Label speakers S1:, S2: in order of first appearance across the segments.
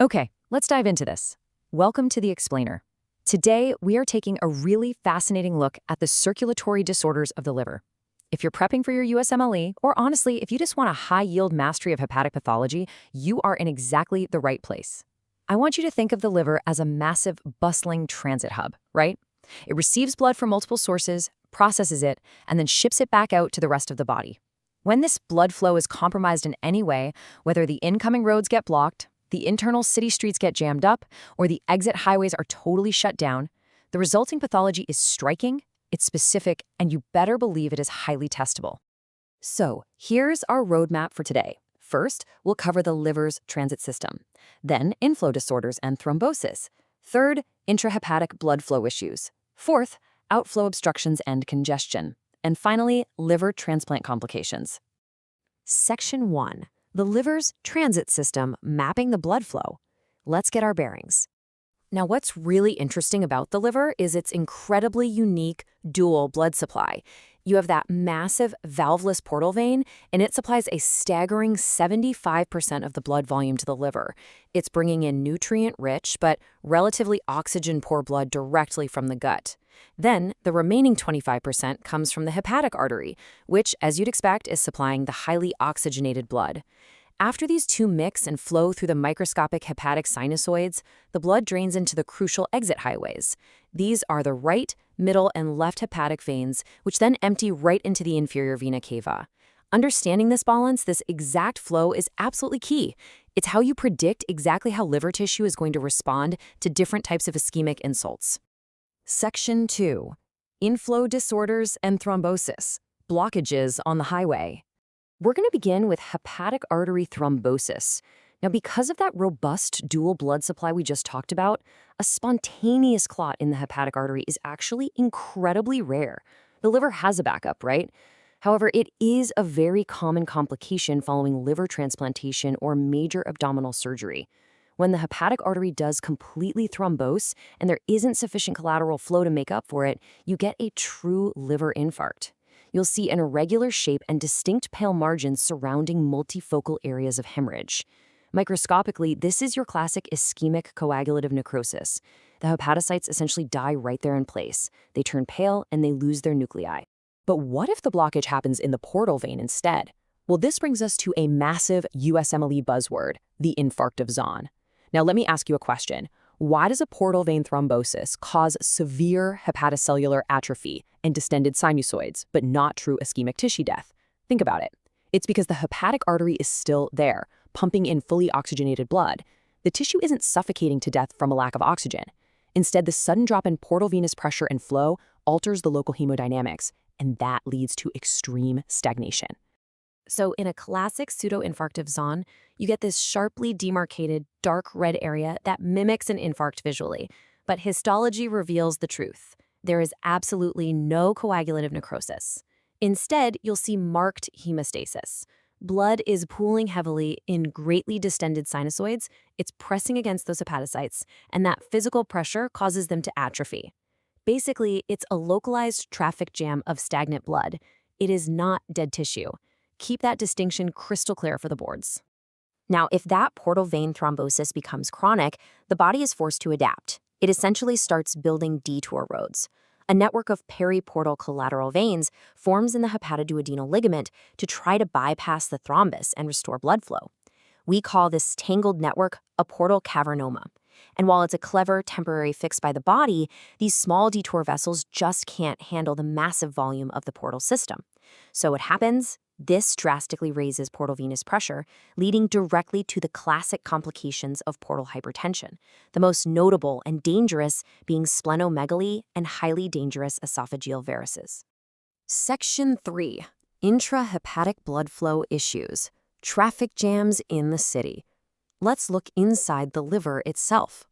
S1: Okay, let's dive into this. Welcome to The Explainer. Today, we are taking a really fascinating look at the circulatory disorders of the liver. If you're prepping for your USMLE, or honestly, if you just want a high-yield mastery of hepatic pathology, you are in exactly the right place. I want you to think of the liver as a massive, bustling transit hub, right? It receives blood from multiple sources, processes it, and then ships it back out to the rest of the body. When this blood flow is compromised in any way, whether the incoming roads get blocked, the internal city streets get jammed up, or the exit highways are totally shut down, the resulting pathology is striking, it's specific, and you better believe it is highly testable. So, here's our roadmap for today. First, we'll cover the liver's transit system. Then, inflow disorders and thrombosis. Third, intrahepatic blood flow issues. Fourth, outflow obstructions and congestion. And finally, liver transplant complications. Section 1. The liver's transit system mapping the blood flow. Let's get our bearings. Now, what's really interesting about the liver is its incredibly unique dual blood supply. You have that massive valveless portal vein, and it supplies a staggering 75% of the blood volume to the liver. It's bringing in nutrient-rich but relatively oxygen-poor blood directly from the gut. Then, the remaining 25% comes from the hepatic artery, which, as you'd expect, is supplying the highly oxygenated blood. After these two mix and flow through the microscopic hepatic sinusoids, the blood drains into the crucial exit highways. These are the right, middle, and left hepatic veins, which then empty right into the inferior vena cava. Understanding this balance, this exact flow, is absolutely key. It's how you predict exactly how liver tissue is going to respond to different types of ischemic insults. Section 2. Inflow disorders and thrombosis. Blockages on the highway. We're going to begin with hepatic artery thrombosis. Now, because of that robust dual blood supply we just talked about, a spontaneous clot in the hepatic artery is actually incredibly rare. The liver has a backup, right? However, it is a very common complication following liver transplantation or major abdominal surgery. When the hepatic artery does completely thrombose and there isn't sufficient collateral flow to make up for it, you get a true liver infarct. You'll see an irregular shape and distinct pale margins surrounding multifocal areas of hemorrhage. Microscopically, this is your classic ischemic coagulative necrosis. The hepatocytes essentially die right there in place. They turn pale and they lose their nuclei. But what if the blockage happens in the portal vein instead? Well, this brings us to a massive USMLE buzzword, the infarct of Zahn. Now, let me ask you a question. Why does a portal vein thrombosis cause severe hepatocellular atrophy and distended sinusoids, but not true ischemic tissue death? Think about it. It's because the hepatic artery is still there, pumping in fully oxygenated blood. The tissue isn't suffocating to death from a lack of oxygen. Instead, the sudden drop in portal venous pressure and flow alters the local hemodynamics, and that leads to extreme stagnation. So in a classic pseudoinfarct of Zahn, you get this sharply demarcated dark red area that mimics an infarct visually. But histology reveals the truth. There is absolutely no coagulative necrosis. Instead, you'll see marked hemostasis. Blood is pooling heavily in greatly distended sinusoids, it's pressing against those hepatocytes, and that physical pressure causes them to atrophy. Basically, it's a localized traffic jam of stagnant blood. It is not dead tissue. Keep that distinction crystal clear for the boards. Now, if that portal vein thrombosis becomes chronic, the body is forced to adapt. It essentially starts building detour roads. A network of periportal collateral veins forms in the hepatoduodenal ligament to try to bypass the thrombus and restore blood flow. We call this tangled network a portal cavernoma. And while it's a clever temporary fix by the body, these small detour vessels just can't handle the massive volume of the portal system. So what happens? This drastically raises portal venous pressure, leading directly to the classic complications of portal hypertension, the most notable and dangerous being splenomegaly and highly dangerous esophageal varices. Section 3. Intrahepatic blood flow issues. Traffic jams in the city. Let's look inside the liver itself.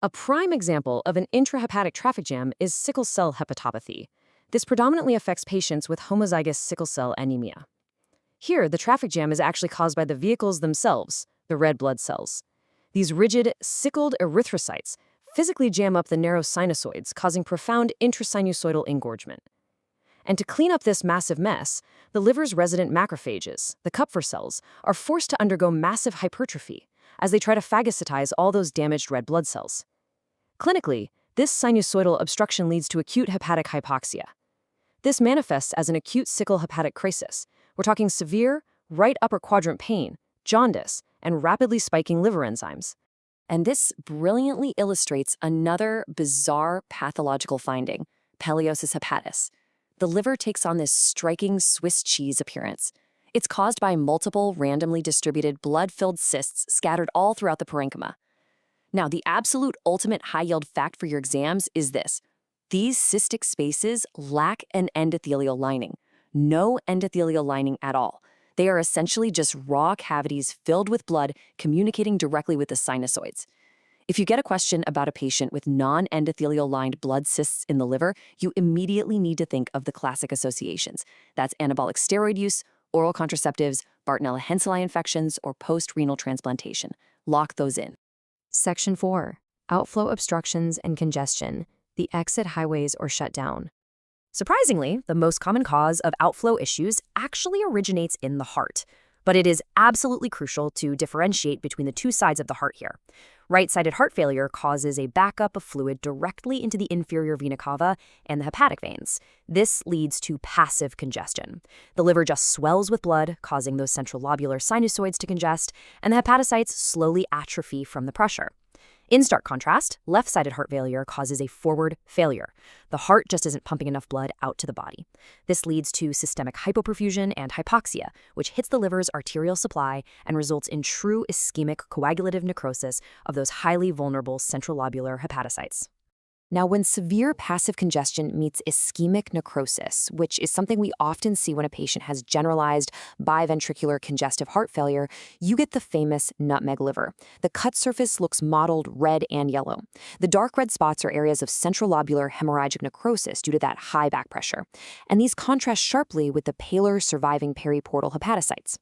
S1: A prime example of an intrahepatic traffic jam is sickle cell hepatopathy. This predominantly affects patients with homozygous sickle cell anemia. Here, the traffic jam is actually caused by the vehicles themselves, the red blood cells. These rigid, sickled erythrocytes physically jam up the narrow sinusoids, causing profound intrasinusoidal engorgement. And to clean up this massive mess, the liver's resident macrophages, the Kupffer cells, are forced to undergo massive hypertrophy. as they try to phagocytize all those damaged red blood cells. Clinically, this sinusoidal obstruction leads to acute hepatic hypoxia. This manifests as an acute sickle hepatic crisis. We're talking severe, right upper quadrant pain, jaundice, and rapidly spiking liver enzymes. And this brilliantly illustrates another bizarre pathological finding, peliosis hepatis. The liver takes on this striking Swiss cheese appearance. It's caused by multiple randomly distributed blood-filled cysts scattered all throughout the parenchyma. Now, the absolute ultimate high-yield fact for your exams is this. These cystic spaces lack an endothelial lining. No endothelial lining at all. They are essentially just raw cavities filled with blood communicating directly with the sinusoids. If you get a question about a patient with non-endothelial-lined blood cysts in the liver, you immediately need to think of the classic associations. That's anabolic steroid use, oral contraceptives, Bartonella henselae infections, or post-renal transplantation. Lock those in.
S2: Section 4. Outflow obstructions and congestion. The exit highways or shut down.
S1: Surprisingly, the most common cause of outflow issues actually originates in the heart. But it is absolutely crucial to differentiate between the two sides of the heart here. Right-sided heart failure causes a backup of fluid directly into the inferior vena cava and the hepatic veins. This leads to passive congestion. The liver just swells with blood, causing those central lobular sinusoids to congest, and the hepatocytes slowly atrophy from the pressure. In stark contrast, left-sided heart failure causes a forward failure. The heart just isn't pumping enough blood out to the body. This leads to systemic hypoperfusion and hypoxia, which hits the liver's arterial supply and results in true ischemic coagulative necrosis of those highly vulnerable central lobular hepatocytes. Now, when severe passive congestion meets ischemic necrosis, which is something we often see when a patient has generalized biventricular congestive heart failure, you get the famous nutmeg liver. The cut surface looks mottled red and yellow. The dark red spots are areas of central lobular hemorrhagic necrosis due to that high back pressure. And these contrast sharply with the paler surviving periportal hepatocytes.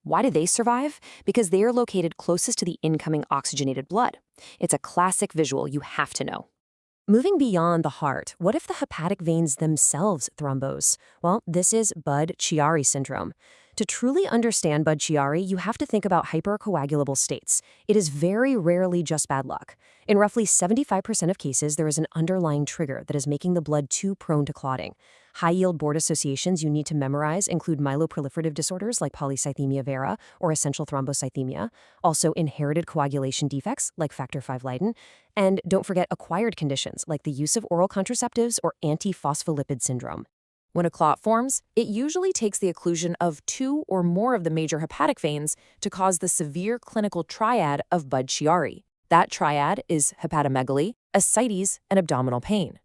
S1: Why do they survive? Because they are located closest to the incoming oxygenated blood. It's a classic visual you have to know. Moving beyond the heart, what if the hepatic veins themselves thrombose? Well, this is Budd-Chiari syndrome. To truly understand Budd-Chiari, you have to think about hypercoagulable states. It is very rarely just bad luck. In roughly 75% of cases, there is an underlying trigger that is making the blood too prone to clotting. High-yield board associations you need to memorize include myeloproliferative disorders like polycythemia vera or essential thrombocythemia, also inherited coagulation defects like factor V Leiden, and don't forget acquired conditions like the use of oral contraceptives or antiphospholipid syndrome. When a clot forms, it usually takes the occlusion of two or more of the major hepatic veins to cause the severe clinical triad of Budd-Chiari. That triad is hepatomegaly, ascites, and abdominal pain.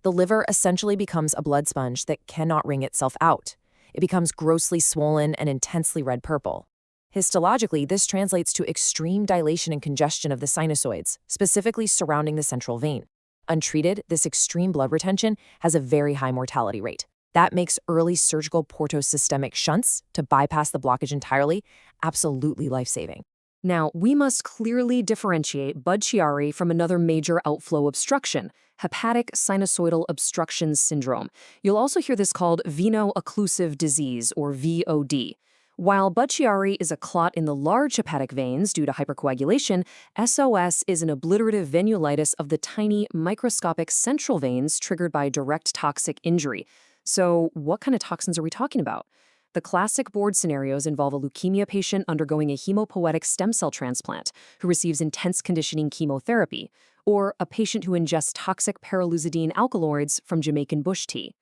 S1: The liver essentially becomes a blood sponge that cannot wring itself out. It becomes grossly swollen and intensely red-purple. Histologically, this translates to extreme dilation and congestion of the sinusoids, specifically surrounding the central vein. Untreated, this extreme blood retention has a very high mortality rate. That makes early surgical portosystemic shunts to bypass the blockage entirely absolutely life-saving. Now, we must clearly differentiate Budd-Chiari from another major outflow obstruction, hepatic sinusoidal obstruction syndrome. You'll also hear this called veno-occlusive disease, or VOD. While Budd-Chiari is a clot in the large hepatic veins due to hypercoagulation, SOS is an obliterative venulitis of the tiny microscopic central veins triggered by direct toxic injury. So what kind of toxins are we talking about? The classic board scenarios involve a leukemia patient undergoing a hemopoietic stem cell transplant who receives intense conditioning chemotherapy, or a patient who ingests toxic paraluzidine alkaloids from Jamaican bush tea.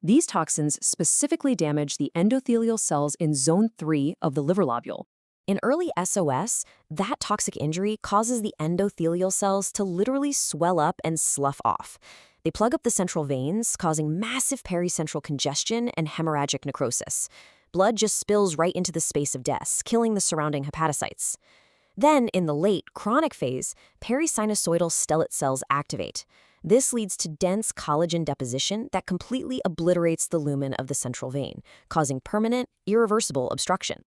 S1: These toxins specifically damage the endothelial cells in zone 3 of the liver lobule. In early SOS, that toxic injury causes the endothelial cells to literally swell up and slough off. They plug up the central veins, causing massive pericentral congestion and hemorrhagic necrosis. Blood just spills right into the space of death, killing the surrounding hepatocytes. Then, in the late, chronic phase, perisinusoidal stellate cells activate. This leads to dense collagen deposition that completely obliterates the lumen of the central vein, causing permanent, irreversible obstruction.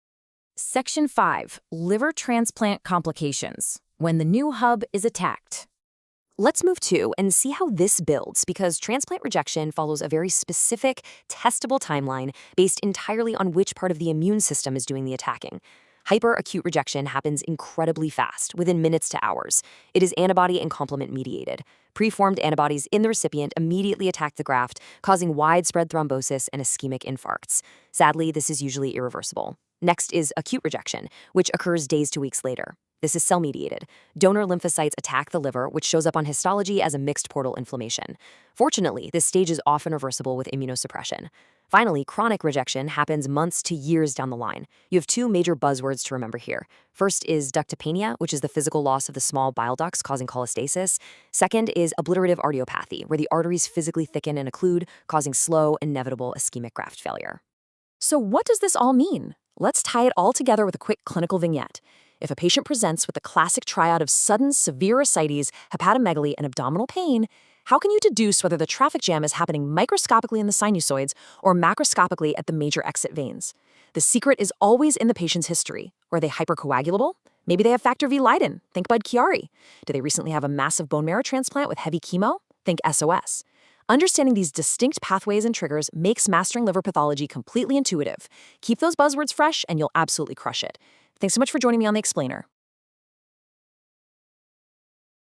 S1: Section 5. Liver transplant complications. When the new hub is attacked. Let's move to and see how this builds, because transplant rejection follows a very specific, testable timeline based entirely on which part of the immune system is doing the attacking.
S2: Hyperacute rejection happens incredibly fast, within minutes to hours. It is antibody and complement mediated. Preformed antibodies in the recipient immediately attack the graft, causing widespread thrombosis and ischemic infarcts. Sadly, this is usually irreversible. Next is acute rejection, which occurs days to weeks later. This is cell-mediated. Donor lymphocytes attack the liver, which shows up on histology as a mixed portal inflammation. Fortunately, this stage is often reversible with immunosuppression. Finally, chronic rejection happens months to years down the line. You have two major buzzwords to remember here. First is ductopenia, which is the physical loss of the small bile ducts causing cholestasis. Second is obliterative arteriopathy, where the arteries physically thicken and occlude, causing slow, inevitable ischemic graft failure.
S1: So what does this all mean? Let's tie it all together with a quick clinical vignette. If a patient presents with the classic triad of sudden severe ascites, hepatomegaly, and abdominal pain, how can you deduce whether the traffic jam is happening microscopically in the sinusoids or macroscopically at the major exit veins? The secret is always in the patient's history. Are they hypercoagulable? Maybe they have factor V Leiden. Think Bud Chiari. Do they recently have a massive bone marrow transplant with heavy chemo? Think SOS. Understanding these distinct pathways and triggers makes mastering liver pathology completely intuitive. Keep those buzzwords fresh and you'll absolutely crush it. Thanks so much for joining me on The Explainer.